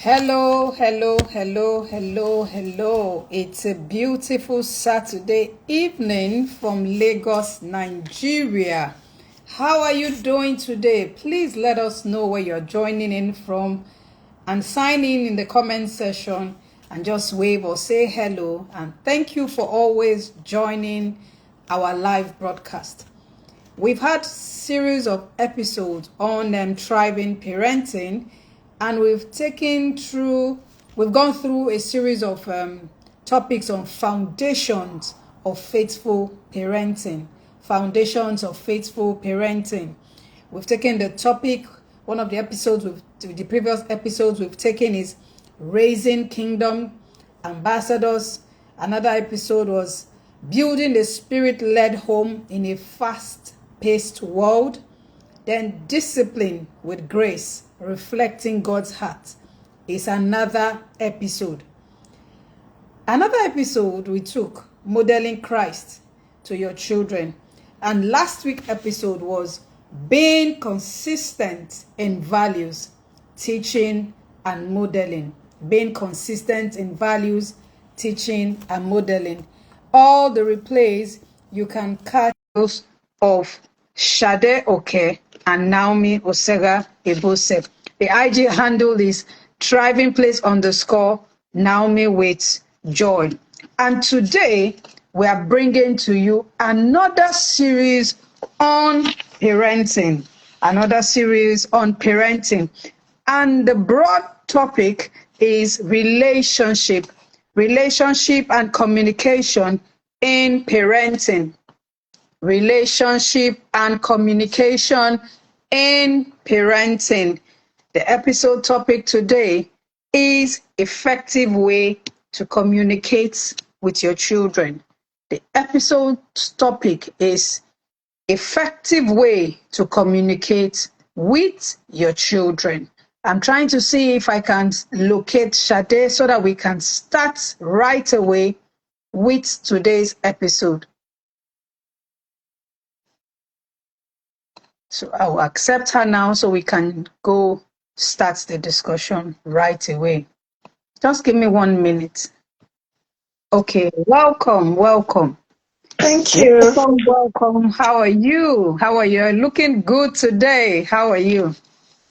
Hello, hello, hello, hello, hello. It's a beautiful Saturday evening from Lagos, Nigeria. How are you doing today? Please let us know where you're joining in from and sign in the comment section and just wave or say hello. And thank you for always joining our live broadcast. We've had series of episodes on thriving parenting, and we've gone through a series of topics on foundations of faithful parenting. Foundations of faithful parenting. We've taken the topic, one of the the previous episodes we've taken is raising kingdom ambassadors. Another episode was building the spirit-led home in a fast-paced world. Then discipline with grace, reflecting God's heart, is another episode. Another episode we took, modeling Christ to your children. And last week's episode was being consistent in values, teaching and modeling. Being consistent in values, teaching and modeling. All the replays you can catch those of Shade Oke and Naomi Osegha-ebose. The IG handle is thriving_Naomi with joy. And today we are bringing to you another series on parenting. And the broad topic is relationship and communication in parenting. Relationship and communication in parenting. The episode topic today is effective way to communicate with your children. The episode topic is effective way to communicate with your children. I'm trying to see if I can locate Shade so that we can start right away with today's episode. So I will accept her now so we can go start the discussion right away. Just give me 1 minute. Okay, welcome. Thank you. Welcome. How are you? You're looking good today. How are you?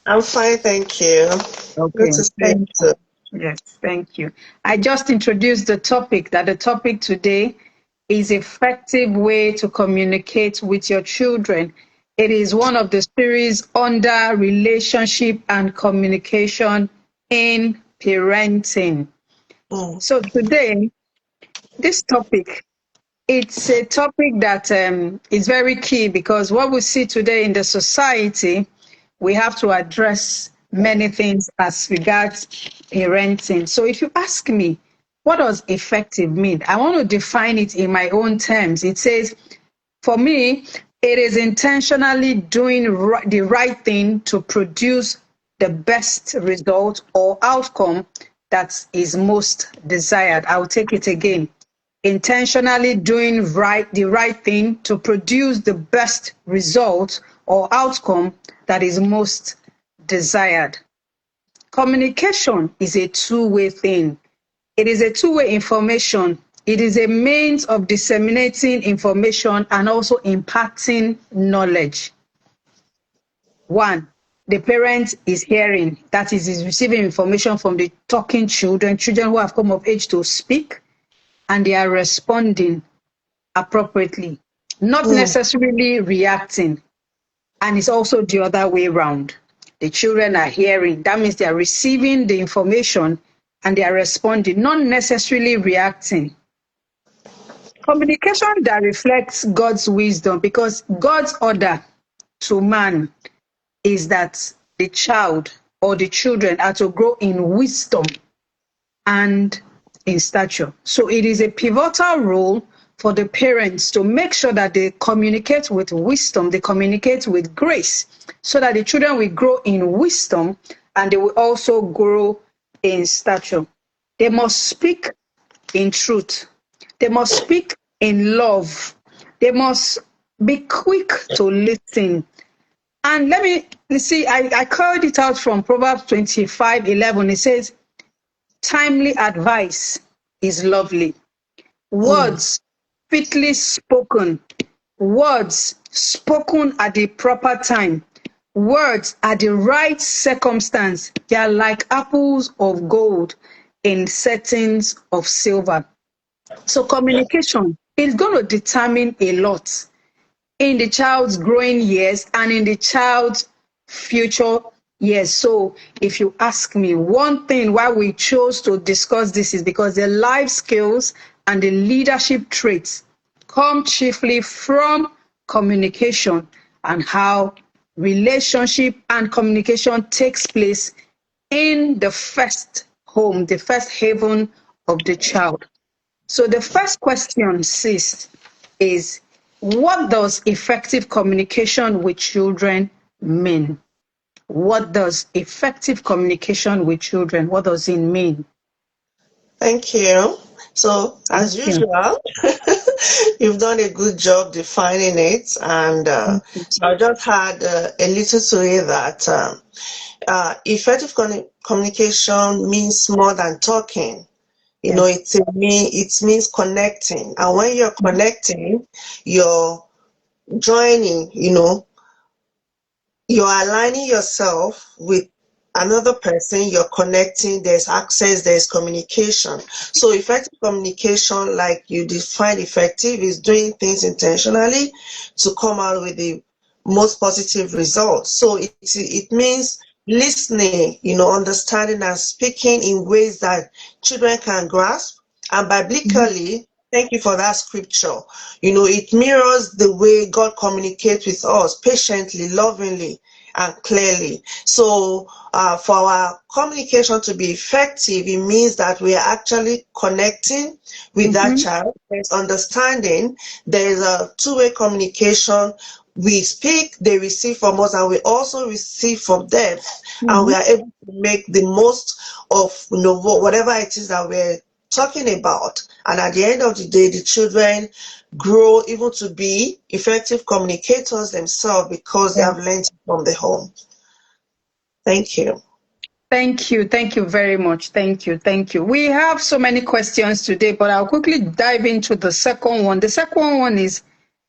I'm fine, thank you. Okay. Good to see you too. Yes, thank you. I just introduced the topic today is effective way to communicate with your children. It is one of the series under relationship and communication in parenting. So today, this topic, it's a topic that is very key because what we see today in the society, we have to address many things as regards parenting. So if you ask me, what does effective mean? I want to define it in my own terms. It says, for me, it is intentionally doing the right thing to produce the best result or outcome that is most desired. I'll take it again. Intentionally doing the right thing to produce the best result or outcome that is most desired. Communication is a two-way thing. It is a two-way information. It is a means of disseminating information and also imparting knowledge. One, the parent is hearing, that is receiving information from the talking children who have come of age to speak, and they are responding appropriately, not necessarily reacting. And it's also the other way around. The children are hearing, that means they are receiving the information and they are responding, not necessarily reacting. Communication that reflects God's wisdom, because God's order to man is that the child or the children are to grow in wisdom and in stature. So it is a pivotal role for the parents to make sure that they communicate with wisdom, they communicate with grace, so that the children will grow in wisdom and they will also grow in stature. They must speak in truth. They must speak in love. They must be quick to listen. And let me see, I called it out from Proverbs 25:11. It says, timely advice is lovely. Mm. Words fitly spoken. Words spoken at the proper time. Words at the right circumstance. They are like apples of gold in settings of silver. So communication is going to determine a lot in the child's growing years and in the child's future years. So, if you ask me, one thing why we chose to discuss this is because the life skills and the leadership traits come chiefly from communication and how relationship and communication takes place in the first home, the first haven of the child. So the first question, sis, is what does effective communication with children mean? What does effective communication with children, what does it mean? Thank you. So, Thank as you. usual, you've done a good job defining it. And so I just had a little to say that effective communication means more than talking. Yes. It means connecting. And when you're connecting, you're joining, you're aligning yourself with another person, you're connecting, there's access, there's communication. So effective communication, like you define effective, is doing things intentionally to come out with the most positive results. So it means listening, understanding and speaking in ways that children can grasp. And Mhm. biblically, thank you for that scripture. It mirrors the way God communicates with us patiently, lovingly, and clearly. So, for our communication to be effective, it means that we are actually connecting with that Mhm. child. There's understanding. There's a two-way communication. We speak, they receive from us, and we also receive from them. And we Mhm. are able to make the most of whatever it is that we're talking about. And at the end of the day, the children grow even to be effective communicators themselves because they have Yes. learned from the home. Thank you. Thank you. Thank you very much. Thank you. Thank you. We have so many questions today, but I'll quickly dive into the second one. The second one is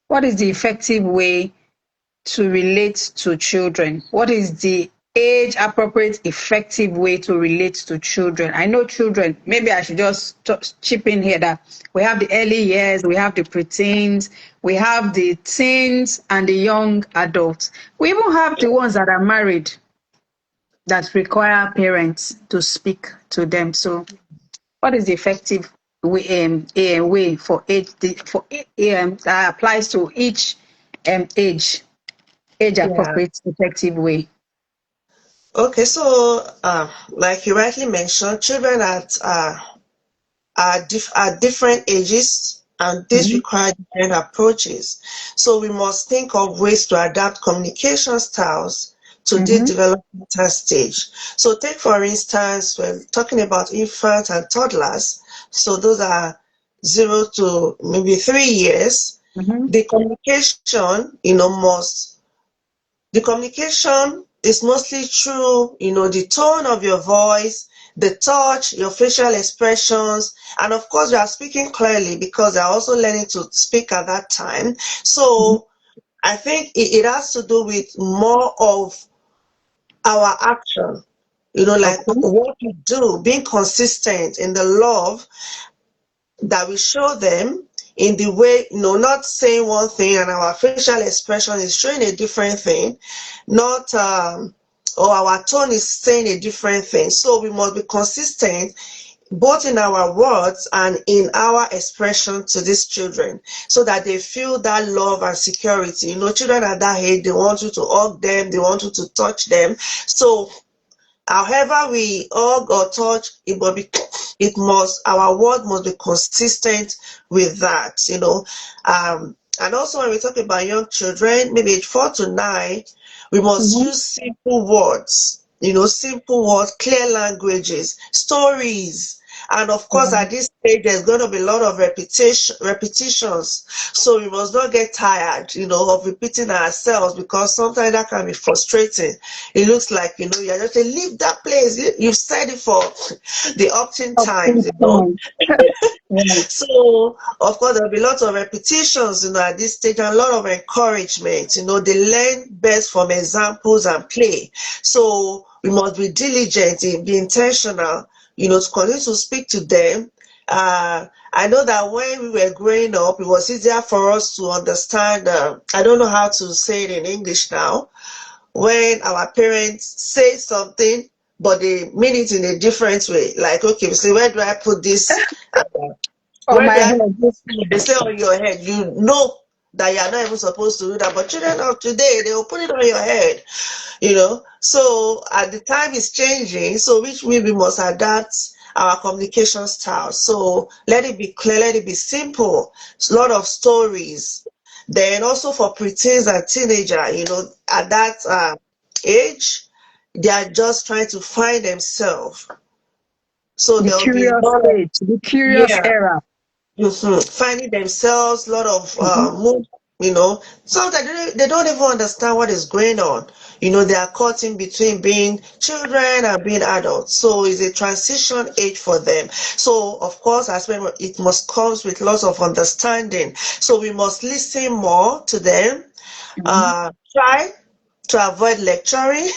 what is the effective way to relate to children? What is the age appropriate, effective way to relate to children? I know children, maybe I should just chip in here that we have the early years, we have the preteens, we have the teens, and the young adults. We even have the ones that are married that require parents to speak to them. So, what is the effective way, way for age that applies to each age Yeah. appropriate effective way? Okay, so like you rightly mentioned, children are different ages and this Mhm. requires different approaches. So we must think of ways to adapt communication styles to this Mhm. developmental stage. So take for instance, we're talking about infants and toddlers. So those are 0 to maybe 3 years. Mhm. The communication, the communication is mostly through, the tone of your voice, the touch, your facial expressions, and of course, you are speaking clearly because they are also learning to speak at that time. Mhm. So I think it has to do with more of our action, like Okay. what we do, being consistent in the love that we show them in the way, not saying one thing and our facial expression is showing a different thing, not or our tone is saying a different thing. So we must be consistent both in our words and in our expression to these children so that they feel that love and security. Children at that age, they want you to hug them, they want you to touch them. So however we hug or touch, our word must be consistent with that. And also when we talk about young children, maybe age 4 to 9, we must Mhm. use simple words, clear languages, stories, And of course, at this stage, there's going to be a lot of repetitions. So we must not get tired, of repeating ourselves, because sometimes that can be frustrating. It looks like, you're just saying, leave that place. You've said it for the often times, Yeah. So, of course, there'll be lots of repetitions, at this stage, and a lot of encouragement. They learn best from examples and play. So, we must be diligent, be intentional, to continue to speak to them. I know that when we were growing up, it was easier for us to understand. I don't know how to say it in English now. When our parents say something, but they mean it in a different way. Like, okay, so where do I put this? On Where my do I head. put this food? They say on your head. You know that you're not even supposed to do that. But children of today, they will put it on your head. So at the time is changing, so which means we must adapt our communication style. So let it be clear, let it be simple. It's a lot of stories. Then also for preteens and teenager, at that age, they are just trying to find themselves. So The there'll be a curious lot of, age, the curious yeah. era. Finding themselves, a lot of Mhm. mood, sometimes they don't even understand what is going on. They are caught in between being children and being adults. So it's a transition age for them. So of course, as well, it must comes with lots of understanding. So we must listen more to them, Mhm. try to avoid lecturing,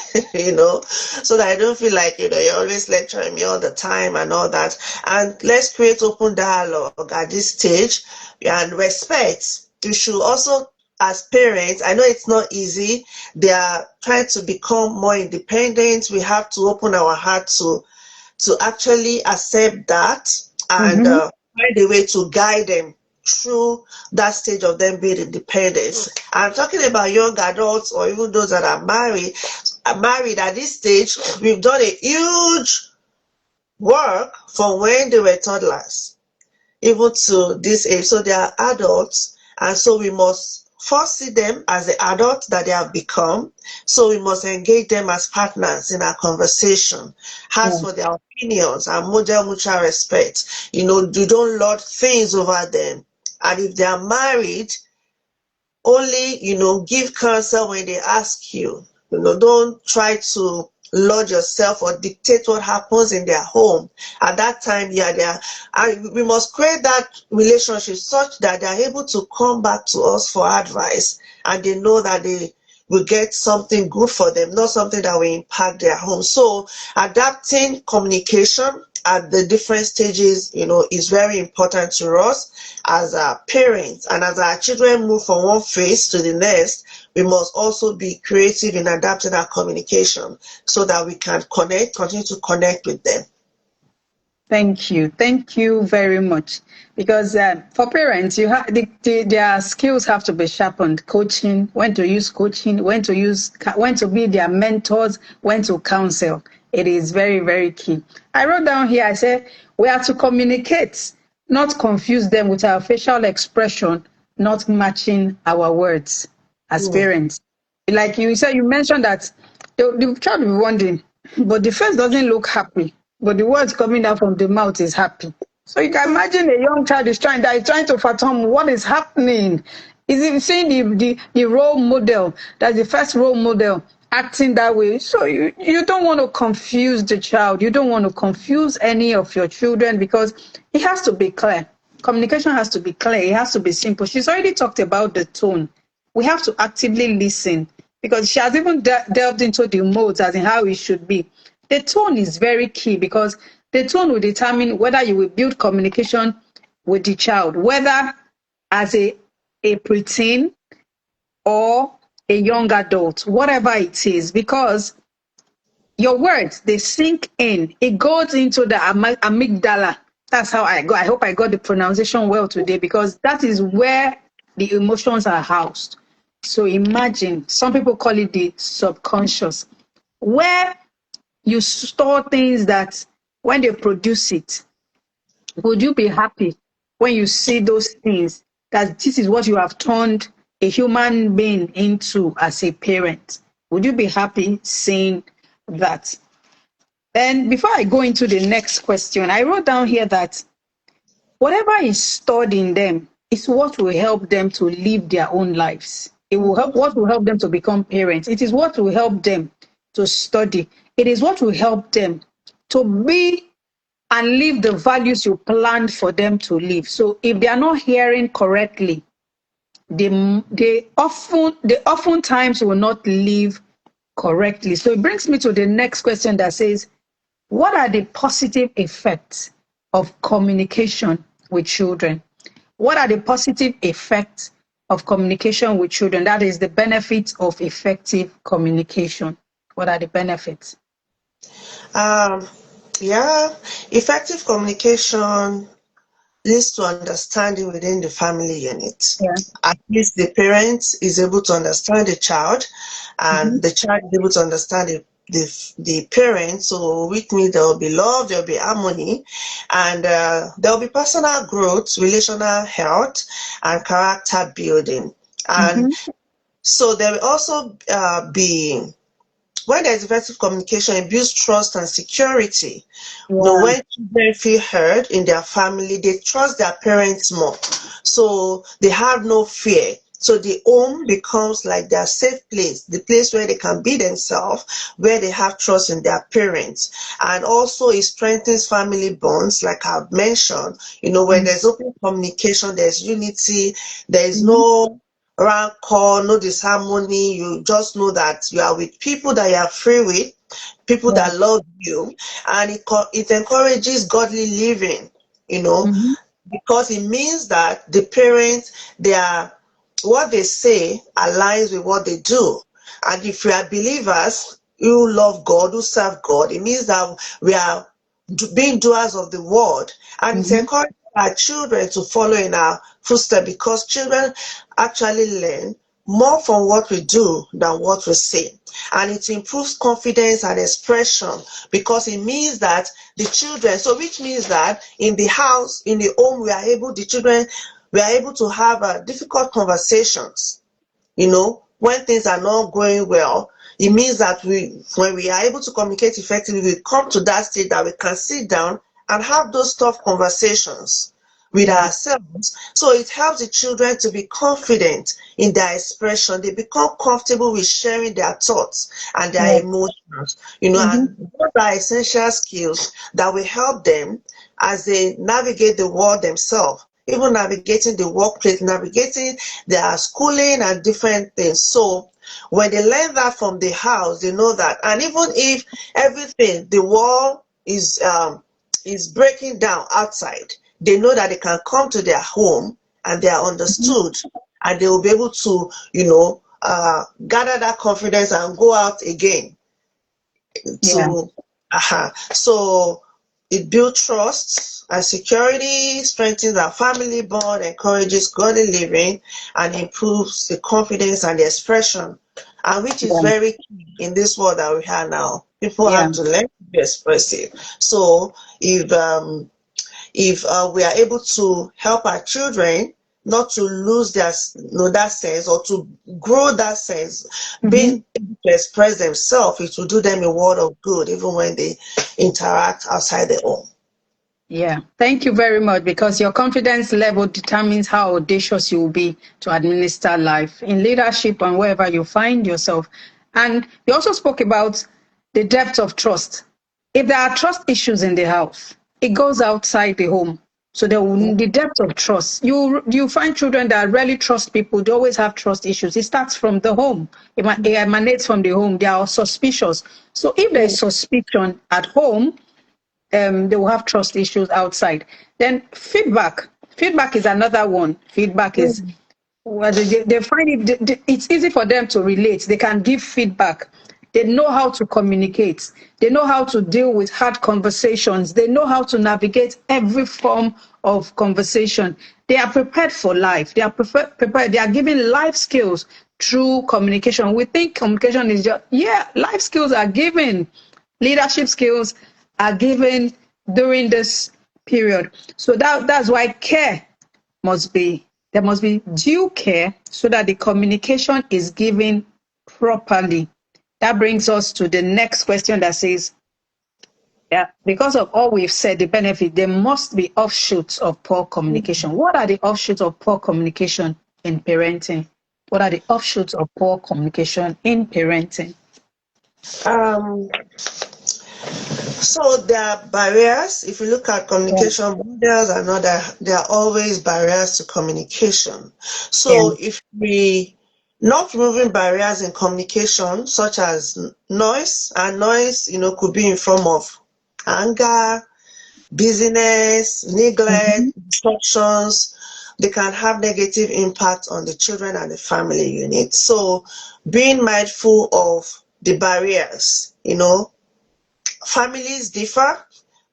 so that I don't feel like, you're always lecturing me all the time and all that. And let's create open dialogue at this stage and respect. You should also, as parents, I know it's not easy. They are trying to become more independent. We have to open our heart to actually accept that and Mhm. find a way to guide them through that stage of them being independent. I'm talking about young adults or even those that are married at this stage. We've done a huge work from when they were toddlers even to this age. So they are adults, and so we must first see them as the adults that they have become. So we must engage them as partners in our conversation, ask Yeah. for their opinions, and model mutual respect. You don't lord things over them. And if they are married, only give counsel when they ask you. Don't try to lord yourself or dictate what happens in their home. At that time, yeah, and we must create that relationship such that they are able to come back to us for advice, and they know that they will get something good for them, not something that will impact their home. So adapting communication at the different stages, is very important to us as parents. And as our children move from one phase to the next, we must also be creative in adapting our communication so that we can continue to connect with them. Thank you. Thank you very much. Because for parents, their skills have to be sharpened. Coaching, when to use coaching, when to be their mentors, when to counsel. It is very, very key. I wrote down here, I said, we are to communicate, not confuse them with our facial expression, not matching our words as Mm. parents. Like you said, you mentioned that the child will be wondering, but the face doesn't look happy, but the words coming out from the mouth is happy. So you can imagine a young child is trying to fathom what is happening. Is it seeing the role model, that's the first role model acting that way? So you don't want to confuse the child. You don't want to confuse any of your children, because it has to be clear. Communication has to be clear. It has to be simple. She's already talked about the tone. We have to actively listen, because she has even delved into the modes as in how it should be. The tone is very key, because the tone will determine whether you will build communication with the child, whether as a preteen or a young adult, whatever it is, because your words, they sink in. It goes into the amygdala. That's how I go. I hope I got the pronunciation well today, because that is where the emotions are housed. So imagine, some people call it the subconscious, where you store things that when they produce it, would you be happy when you see those things, that this is what you have turned a human being into as a parent? Would you be happy seeing that? And before I go into the next question, I wrote down here that whatever is stored in them is what will help them to live their own lives. It will help what will help them to become parents. It is what will help them to study. It is what will help them to be and live the values you planned for them to live. So if they are not hearing correctly, they oftentimes will not live correctly. So it brings me to the next question that says, what are the positive effects of communication with children? What are the positive effects of communication with children? That is the benefits of effective communication. What are the benefits? Um, yeah, effective communication leads to understanding within the family unit. Yeah. At least the parent is able to understand the child, Mm-hmm. and the child is able to understand the parent. So, which means there will be love, there will be harmony, and there will be personal growth, relational health, and character building. And Mm-hmm. so, there will also be when there's effective communication, it builds trust and security. Yeah. When children feel heard in their family, they trust their parents more. So they have no fear. So the home becomes like their safe place, the place where they can be themselves, where they have trust in their parents. And also it strengthens family bonds, like I've mentioned. When there's open communication, there's unity, there is Mm-hmm. no rancor, no disharmony. You just know that you are with people that you are free with, people Yeah. that love you, and it encourages godly living, you know, Mm-hmm. because it means that the parents, what they say aligns with what they do. And if we are believers who love God, who serve God, it means that we are being doers of the word, and it Mm-hmm. encourages our children to follow in our footsteps, because children actually learn more from what we do than what we say. And it improves confidence and expression, because it means that the children, so which means that in the house, in the home, we are able to have difficult conversations. When things are not going well, it means that when we are able to communicate effectively, we come to that state that we can sit down and have those tough conversations with Yeah. ourselves. So it helps the children to be confident in their expression. They become comfortable with sharing their thoughts and Yeah. their emotions, Mm-hmm. and those are essential skills that will help them as they navigate the world themselves, even navigating the workplace, navigating their schooling and different things. So when they learn that from the house, they know that. And even if everything, the wall is breaking down outside, they know that they can come to their home and they are Mm-hmm. understood, and they will be able to, gather that confidence and go out again Yeah. to so it builds trust and security, strengthens our family bond, encourages godly living, and improves the confidence and the expression, and which is Yeah. very key in this world that we have now. People Yeah. have to learn to be expressive. So if we are able to help our children not to lose that sense, or to grow that sense, Mm-hmm. being able to express themselves, it will do them a world of good even when they interact outside the home. Yeah, thank you very much, because your confidence level determines how audacious you will be to administer life in leadership and wherever you find yourself. And you also spoke about the depth of trust. If there are trust issues in the house, it goes outside the home. So the depth of trust. You find children that rarely trust people. They always have trust issues. It starts from the home. It emanates from the home. They are suspicious. So if there is suspicion at home, they will have trust issues outside. Then feedback. Feedback is another one. Feedback is, well, they find it's easy for them to relate. They can give feedback. They know how to communicate. They know how to deal with hard conversations. They know how to navigate every form of conversation. They are prepared for life. They are prepared. They are given life skills through communication. We think communication is just, yeah, life skills are given. Leadership skills are given during this period. So that's why there must be due care, so that the communication is given properly. That brings us to the next question that says, Yeah, because of all we've said, the benefit, there must be offshoots of poor communication. What are the offshoots of poor communication in parenting? What are the offshoots of poor communication in parenting? Um, so there are barriers. If you look at Yeah. communication barriers and other, there are always barriers to communication. Yeah. So if we not removing barriers in communication, such as noise, and noise, could be in form of anger, busyness, Mhm. neglect, distractions, they can have negative impact on the children and the family unit. So being mindful of the barriers, families differ.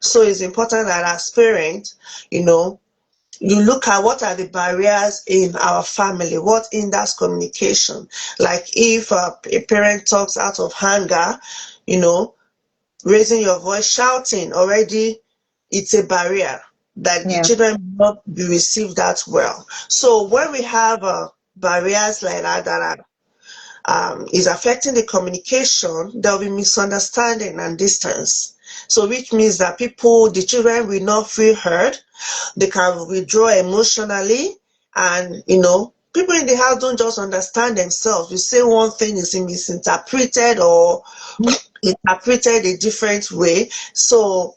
So it's important that as parents, you look at what are the barriers in our family, what hinders communication. Like if a parent talks out of anger, you know, raising your voice, shouting already, it's a barrier that the Yeah. children will not be received that well. So when we have barriers like that is affecting the communication, there will be misunderstanding and distance. So which means that the children will not feel heard, they can withdraw emotionally, and people in the house don't just understand themselves. You say one thing is misinterpreted or Mhm. interpreted a different way. So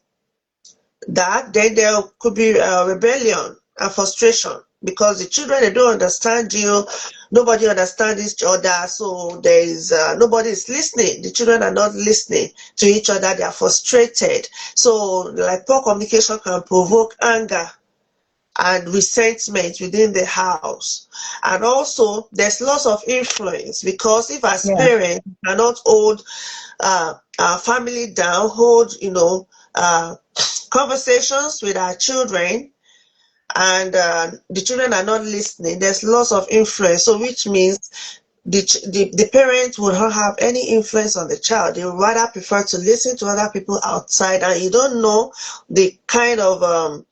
that then there could be rebellion and frustration because the children, they don't understand you, nobody understands each other, so there is nobody is listening, the children are not listening to each other, they are frustrated. So like poor communication can provoke anger and resentment within the house. And also there's loss of influence because if as Yeah. parents we cannot hold our family down, hold conversations with our children, and the children are not listening, there's loss of influence. So which means the parents will not have any influence on the child. They would rather prefer to listen to other people outside, and you don't know the kind of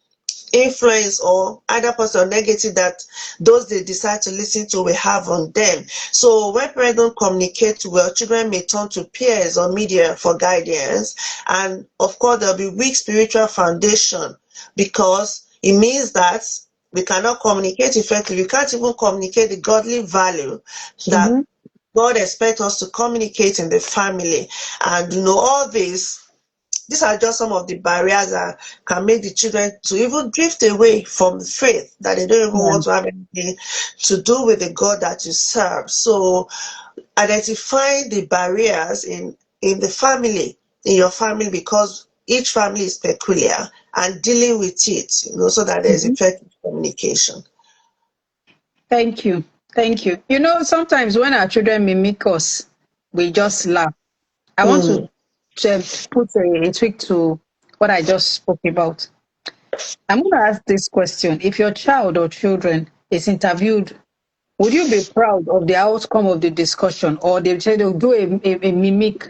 influence or either positive or negative that those they decide to listen to will have on them. So when parents don't communicate well, children may turn to peers or media for guidance, and of course there'll be weak spiritual foundation because it means that we cannot communicate effectively. We can't even communicate the godly value that Mhm. God expects us to communicate in the family. And all these are just some of the barriers that can make the children to even drift away from the faith, that they don't even Yeah. want to have anything to do with the God that you serve. So identifying the barriers in the family, in your family, because each family is peculiar, and dealing with it, so that there's Mhm. effective communication. Thank you. Thank you. Sometimes when our children mimic us, we just laugh. I want to Hmm. put a tweak to what I just spoke about. I'm going to ask this question. If your child or children is interviewed, would you be proud of the outcome of the discussion, or they say they'll do a mimic,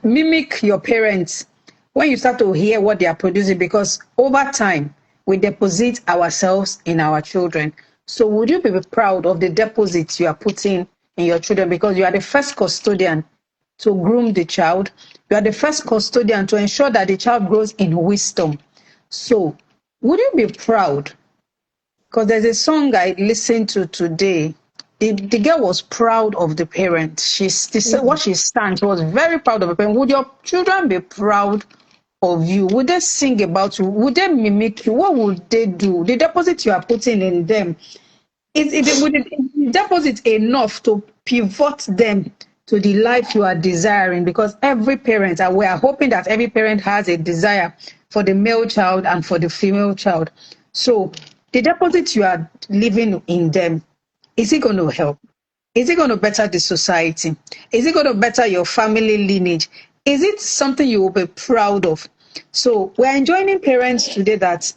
mimic your parents when you start to hear what they are producing? Because over time, we deposit ourselves in our children. So would you be proud of the deposits you are putting in your children? Because you are the first custodian to groom the child. You are the first custodian to ensure that the child grows in wisdom. So would you be proud? Because there's a song I listened to today. The girl was proud of the parent. What she sang, she was very proud of the parent. Would your children be proud of you? Would they sing about you? Would they mimic you? What would they do? The deposit you are putting in them, would it deposit enough to pivot them to the life you are desiring? Because every parent, and we are hoping that every parent has a desire for the male child and for the female child. So the deposit you are leaving in them, is it going to help? Is it going to better the society? Is it going to better your family lineage? Is it something you will be proud of? So we're enjoining parents today that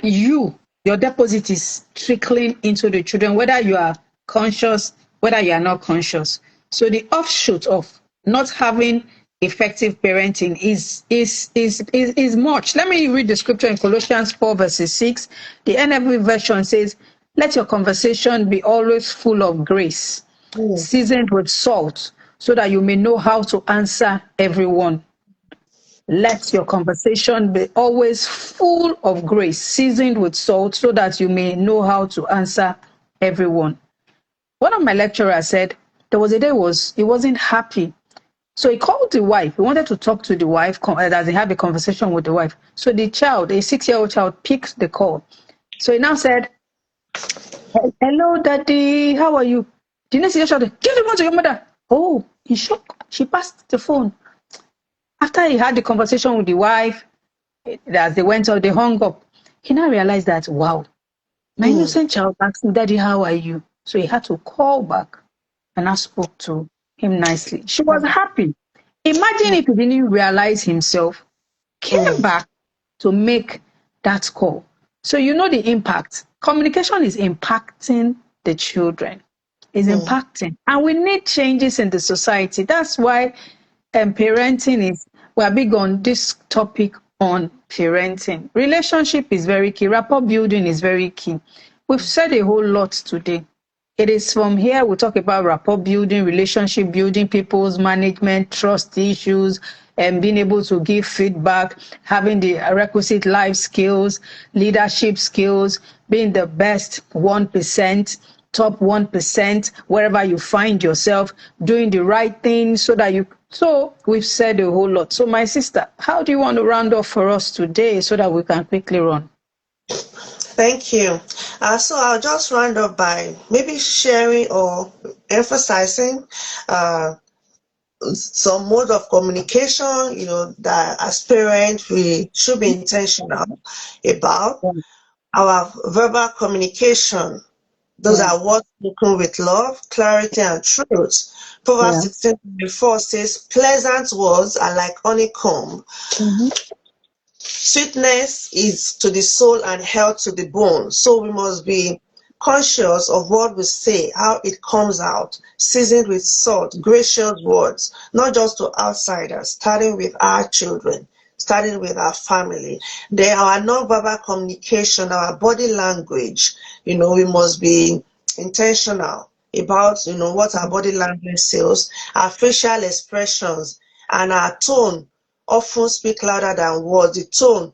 your deposit is trickling into the children, whether you are conscious, whether you are not conscious. So the offshoot of not having effective parenting is much. Let me read the scripture in Colossians 4 verses 6. The NIV version says, let your conversation be always full of grace, Hmm. seasoned with salt, so that you may know how to answer everyone. Let your conversation be always full of grace, seasoned with salt, so that you may know how to answer everyone. One of my lecturers said there was a day he wasn't happy. So he called the wife. He wanted to talk to the wife, as he had a conversation with the wife. So the child, a 6-year-old child, picked the call. So he now said, "Hello, daddy, how are you?" The next year shouted, "Give the phone to your mother." Oh, in shock, she passed the phone. After he had the conversation with the wife, as they went out, they hung up. He now realized that, wow, my innocent child asked me, "Daddy, how are you?" So he had to call back, and I spoke to him nicely. She was happy. Imagine if he didn't realize himself, came back to make that call. So you know the impact. Communication is impacting the children. Is impacting. And we need changes in the society. That's why parenting is, we're big on this topic on parenting. Relationship is very key. Rapport building is very key. We've said a whole lot today. It is from here we talk about rapport building, relationship building, people's management, trust issues, and being able to give feedback, having the requisite life skills, leadership skills, being the best 1%, top 1%, wherever you find yourself, doing the right thing so that you. So we've said a whole lot. So my sister, how do you want to round off for us today so that we can quickly run? Thank you. So I'll just round up by maybe sharing or emphasizing some mode of communication, that as parents we should be intentional about. Our verbal communication, those Yeah. are words spoken with love, clarity, and truth. Proverbs Yeah. 16:24 says, pleasant words are like honeycomb. Sweetness is to the soul and health to the bone. So we must be conscious of what we say, how it comes out, seasoned with salt, gracious words, not just to outsiders, starting with our children, starting with our family. Then our non-verbal communication, our body language, we must be intentional about, what our body language says, our facial expressions, and our tone often speak louder than words. The tone,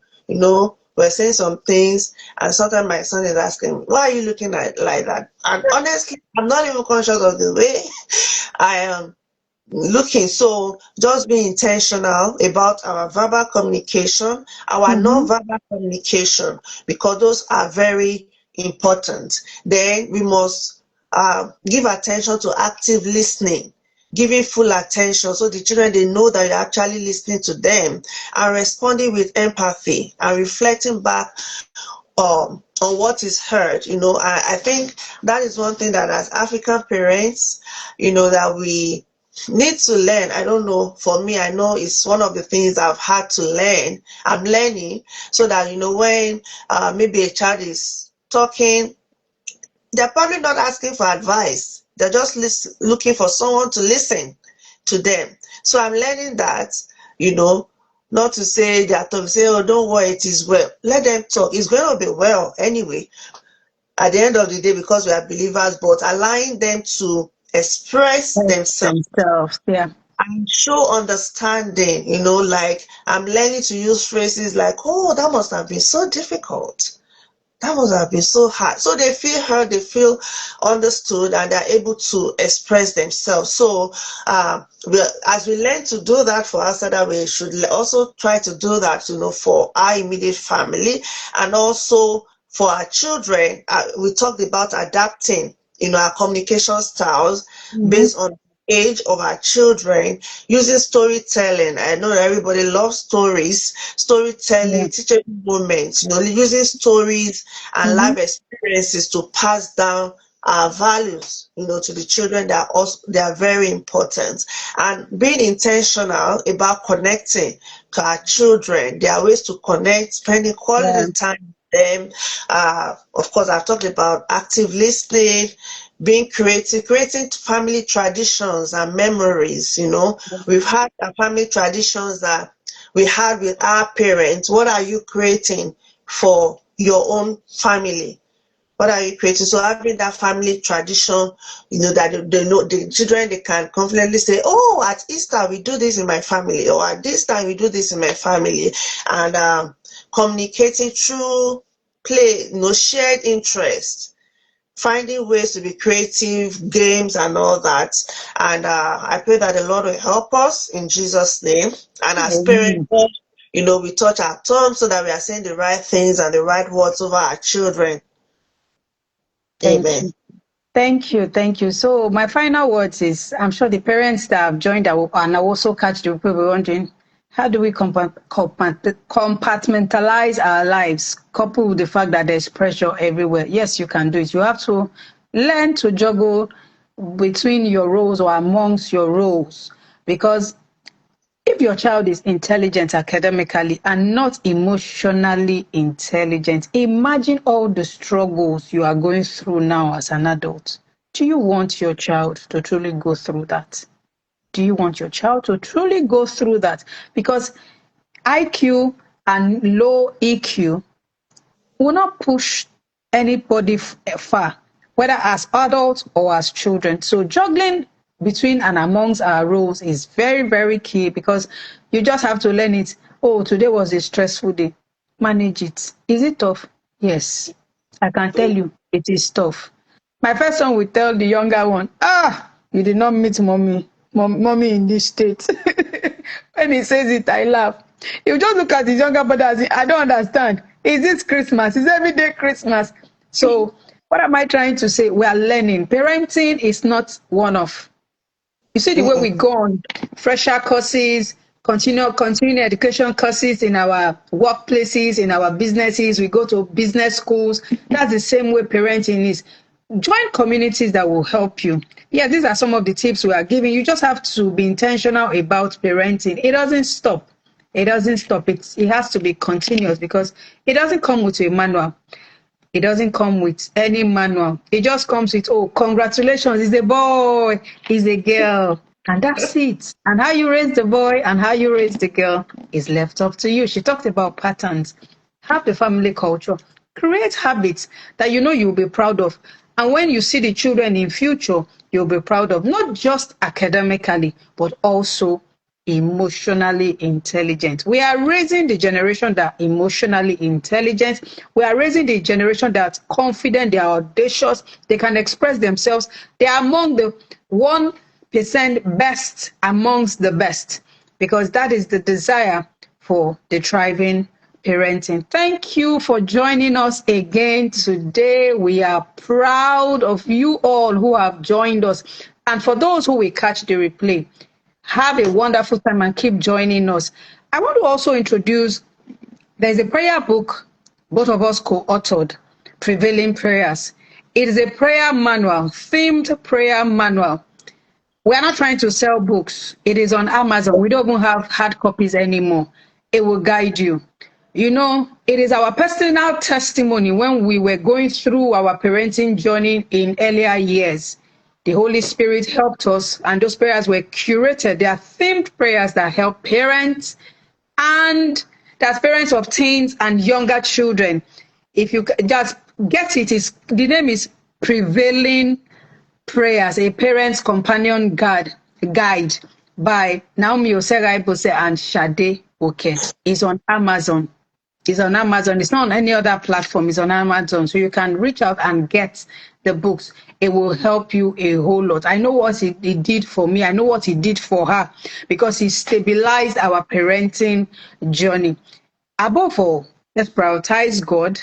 we're saying some things, and sometimes my son is asking, why are you looking at like that? And honestly, I'm not even conscious of the way I am looking. So just be intentional about our verbal communication, our non-verbal communication, because those are very important. Then we must give attention to active listening, giving full attention so the children, they know that you're actually listening to them, and responding with empathy and reflecting back on what is heard. I think that is one thing that as African parents, that we need to learn. I don't know, for me, I know it's one of the things I've had to learn. I'm learning so that, when maybe a child is talking, they're probably not asking for advice. They're just looking for someone to listen to them. So I'm learning that, not to say that, say, oh, don't worry, it is well. Let them talk. It's going to be well anyway, at the end of the day, because we are believers, but allowing them to express themselves Yeah. and show understanding, like I'm learning to use phrases like, oh, that must have been so difficult. That must have been so hard. So they feel heard, they feel understood, and they're able to express themselves. So as we learn to do that for us, that we should also try to do that, for our immediate family, and also for our children. We talked about adapting, our communication styles based on age of our children, using storytelling. I know that everybody loves storytelling, teachable moments, using stories and life experiences to pass down our values, to the children. They are very important. And being intentional about connecting to our children. There are ways to connect, spending quality time with them. Of course, I've talked about active listening, being creative, creating family traditions and memories. We've had family traditions that we had with our parents. What are you creating for your own family? What are you creating? So having that family tradition, that they know the children, they can confidently say, oh, at Easter we do this in my family, or at this time we do this in my family, and communicating through play, shared interest, finding ways to be creative, games and all that. And I pray that the Lord will help us in Jesus' name. And as parents, Amen. we touch our tongue so that we are saying the right things and the right words over our children. Thank Amen. you. Thank you. Thank you. So my final words is, I'm sure the parents that have joined and also catch the people wondering, how do we compartmentalize our lives, coupled with the fact that there's pressure everywhere? Yes, you can do it. You have to learn to juggle between your roles or amongst your roles, because if your child is intelligent academically and not emotionally intelligent, imagine all the struggles you are going through now as an adult. Do you want your child to truly go through that? Do you want your child to truly go through that? Because IQ and low EQ will not push anybody far, whether as adults or as children. So juggling between and amongst our roles is very, very key, because you just have to learn it. Oh, today was a stressful day. Manage it. Is it tough? Yes. I can tell you it is tough. My first son will tell the younger one, you did not meet mommy in this state. When he says it, I laugh. You just look at his younger brother and say, I don't understand. Is this Christmas? Is everyday Christmas? So what am I trying to say? We are learning. Parenting is not one off. You see the way we go on fresher courses, continuing education courses in our workplaces, in our businesses. We go to business schools. That's the same way parenting is. Join communities that will help you. Yeah, these are some of the tips we are giving. You just have to be intentional about parenting. It doesn't stop. It doesn't stop. It has to be continuous, because it doesn't come with a manual. It doesn't come with any manual. It just comes with, oh, congratulations, he's a boy, he's a girl. And that's it. And how you raise the boy and how you raise the girl is left up to you. She talked about patterns. Have the family culture. Create habits that you'll be proud of. And when you see the children in future, you'll be proud of, not just academically, but also emotionally intelligent. We are raising the generation that are emotionally intelligent. We are raising the generation that's confident, they are audacious, they can express themselves. They are among the 1% best amongst the best, because that is the desire for the thriving parenting. Thank you for joining us again today. We are proud of you all who have joined us. And for those who will catch the replay, have a wonderful time and keep joining us. I want to also introduce, there's a prayer book both of us co-authored, Prevailing Prayers. It is a prayer manual, themed prayer manual. We are not trying to sell books. It is on Amazon. We don't even have hard copies anymore. It will guide you. It is our personal testimony when we were going through our parenting journey in earlier years. The Holy Spirit helped us, and those prayers were curated. They are themed prayers that help parents, and that's parents of teens and younger children. If you just get it, the name is Prevailing Prayers, a parent's companion guide by Naomi Osegha-ebose and Shade Oke. It's on Amazon. It's on Amazon. It's not on any other platform. It's on Amazon. So you can reach out and get the books. It will help you a whole lot. I know what it did for me. I know what it did for her, because it stabilized our parenting journey. Above all, let's prioritize God.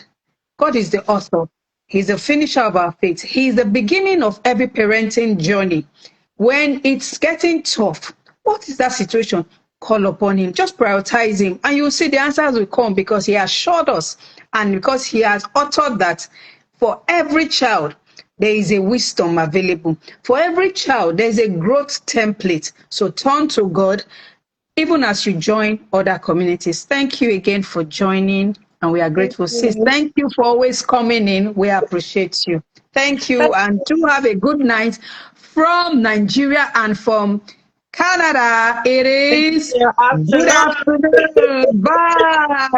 God is the author. He's the finisher of our faith. He's the beginning of every parenting journey. When it's getting tough, what is that situation? Call upon him. Just prioritize him, and you'll see the answers will come, because he has assured us, and because he has uttered that for every child, there is a wisdom available. For every child, there's a growth template. So turn to God, even as you join other communities. Thank you again for joining, and we are grateful. Sis, thank you for always coming in. We appreciate you. Thank you, and do have a good night from Nigeria and from Canada. It is good afternoon. Bye.